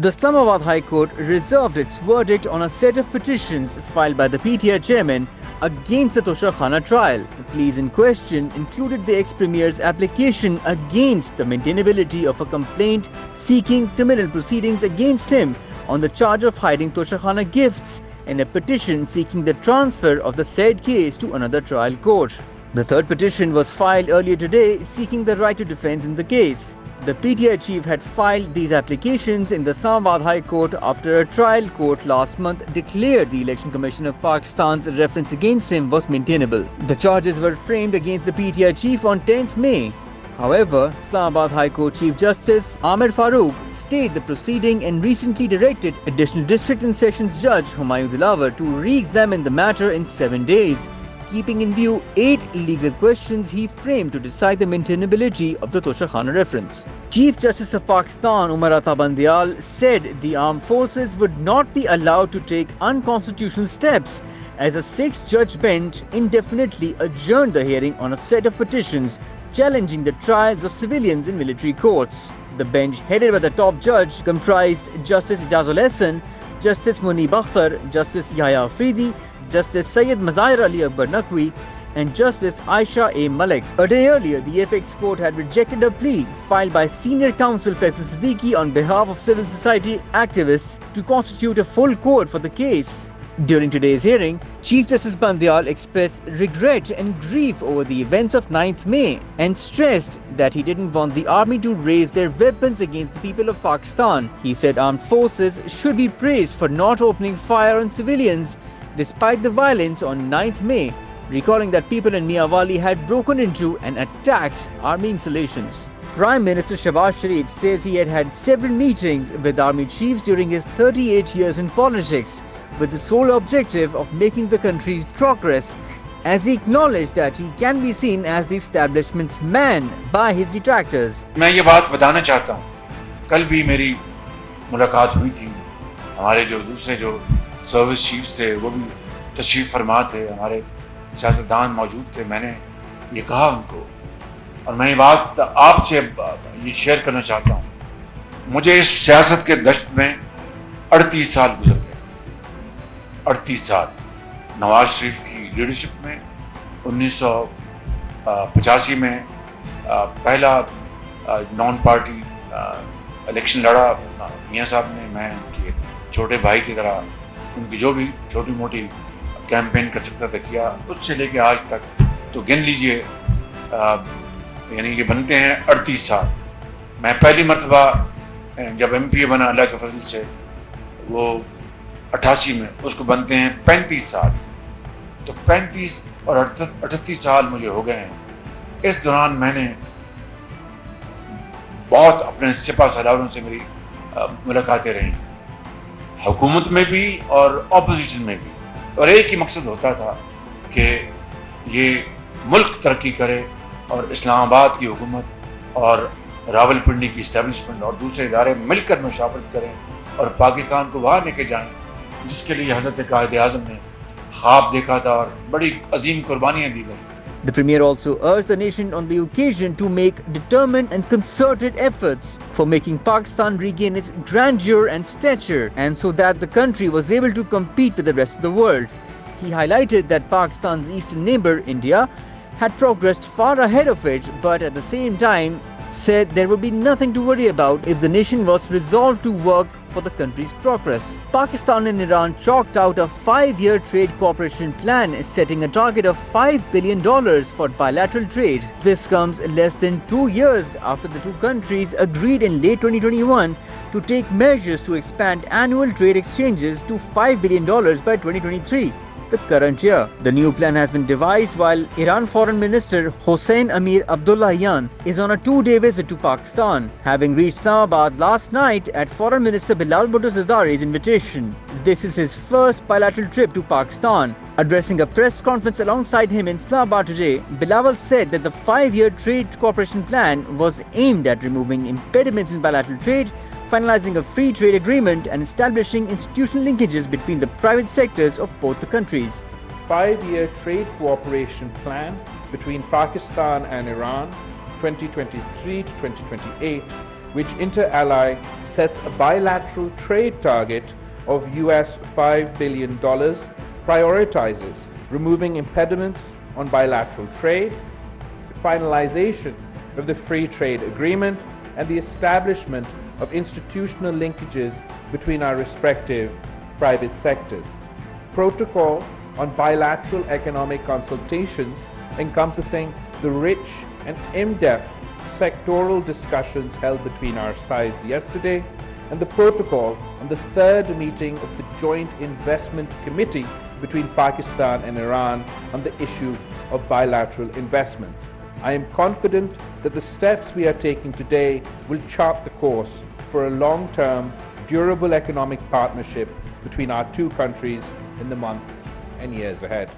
The Islamabad High Court reserved its verdict on a set of petitions filed by the PTI chairman against the Toshakhana trial. The pleas in question included the ex-premier's application against the maintainability of a complaint seeking criminal proceedings against him on the charge of hiding Toshakhana gifts and a petition seeking the transfer of the said case to another trial court. The third petition was filed earlier today seeking the right to defense in the case. The PTI chief had filed these applications in the Islamabad High Court after a trial court last month declared the Election Commission of Pakistan's reference against him was maintainable. The charges were framed against the PTI chief on 10th May. However, Islamabad High Court Chief Justice Amir Farooq stayed the proceeding and recently directed Additional District and Sessions Judge Humayun Dilawar to re-examine the matter in 7 days, keeping in view 8 legal questions he framed to decide the maintainability of the Toshakhana reference. Chief Justice of Pakistan Umar Ata Bandial said the armed forces would not be allowed to take unconstitutional steps as a 6-judge bench indefinitely adjourned the hearing on a set of petitions challenging the trials of civilians in military courts. The bench, headed by the top judge, comprised Justice Ijazul Ehsan, Justice Munib Akhtar, Justice Yahya Afridi, Justice Syed Mazahir Ali Akbar Naqvi and Justice Aisha A. Malik. A day earlier, the apex court had rejected a plea filed by senior counsel Faisal Siddiqui on behalf of civil society activists to constitute a full court for the case. During today's hearing, Chief Justice Bandial expressed regret and grief over the events of 9th May and stressed that he didn't want the army to raise their weapons against the people of Pakistan. He said armed forces should be praised for not opening fire on civilians despite the violence on 9th May, recalling that people in Miawali had broken into and attacked army installations. Prime Minister Shehbaz Sharif says he had had several meetings with army chiefs during his 38 years in politics, with the sole objective of making the country's progress, as he acknowledged that he can be seen as the establishment's man by his detractors. मैं ये बात बताना चाहता हूँ, कल भी मेरी मुलाकात हुई थी, हमारे जो दूसरे जो सर्विस चीफ्स थे वो भी तशरीफ फरमा थे, हमारे सियासतदान मौजूद थे। मैंने ये कहा उनको और मैं ये बात आपसे ये शेयर करना चाहता हूँ, मुझे इस सियासत के दश्त में 38 साल गुजर गए। 38 साल नवाज शरीफ की लीडरशिप में 1985 में पहला नॉन पार्टी इलेक्शन लड़ा मियाँ साहब ने। मैं उनके छोटे भाई की तरह उनकी जो भी छोटी मोटी कैंपेन कर सकता था किया, उससे लेके आज तक तो गिन लीजिए, यानी ये बनते हैं 38 साल। मैं पहली मरतबा जब MP बना अल्लाह के फजल से वो 88 में, उसको बनते हैं 35 साल। तो 35 और 38 साल मुझे हो गए हैं। इस दौरान मैंने बहुत अपने सिपा सालारों से मेरी मुलाकातें रही, हुकूमत में भी और ऑपोजिशन में भी, और एक ही मकसद होता था कि ये मुल्क तरक्की करे और इस्लामाबाद की हुकूमत और रावलपिंडी की इस्टेब्लिशमेंट और दूसरे इदारे मिलकर मुशावरत करें और पाकिस्तान को वहाँ लेके जाएं जिसके लिए हज़रत कायद आज़म ने ख्वाब देखा था और बड़ी अजीम कुर्बानियाँ दी गई। The Premier also urged the nation on the occasion to make determined and concerted efforts for making Pakistan regain its grandeur and stature, and so that the country was able to compete with the rest of the world. He highlighted that Pakistan's eastern neighbor, India, had progressed far ahead of it, but at the same time said there would be nothing to worry about if the nation was resolved to work for the country's progress. Pakistan and Iran chalked out a 5-year trade cooperation plan, setting a target of $5 billion for bilateral trade. This comes less than 2 years after the two countries agreed in late 2021 to take measures to expand annual trade exchanges to $5 billion by 2023. The current year. The new plan has been devised while Iran Foreign Minister Hossein Amir Abdullahian is on a 2-day visit to Pakistan, having reached Islamabad last night at Foreign Minister Bilal Bhutto Zardari's invitation. This is his first bilateral trip to Pakistan. Addressing a press conference alongside him in Islamabad today, Bilawal said that the 5-year trade cooperation plan was aimed at removing impediments in bilateral trade, finalizing a free trade agreement and establishing institutional linkages between the private sectors of both the countries. 5-year trade cooperation plan between Pakistan and Iran 2023 to 2028 which inter alia sets a bilateral trade target of US $5 billion, prioritizes removing impediments on bilateral trade, the finalization of the free trade agreement, and the establishment of institutional linkages between our respective private sectors. Protocol on bilateral economic consultations encompassing the rich and in-depth sectoral discussions held between our sides yesterday, and the protocol on the third meeting of the Joint Investment Committee between Pakistan and Iran on the issue of bilateral investments. I am confident that the steps we are taking today will chart the course for a long-term, durable economic partnership between our two countries in the months and years ahead.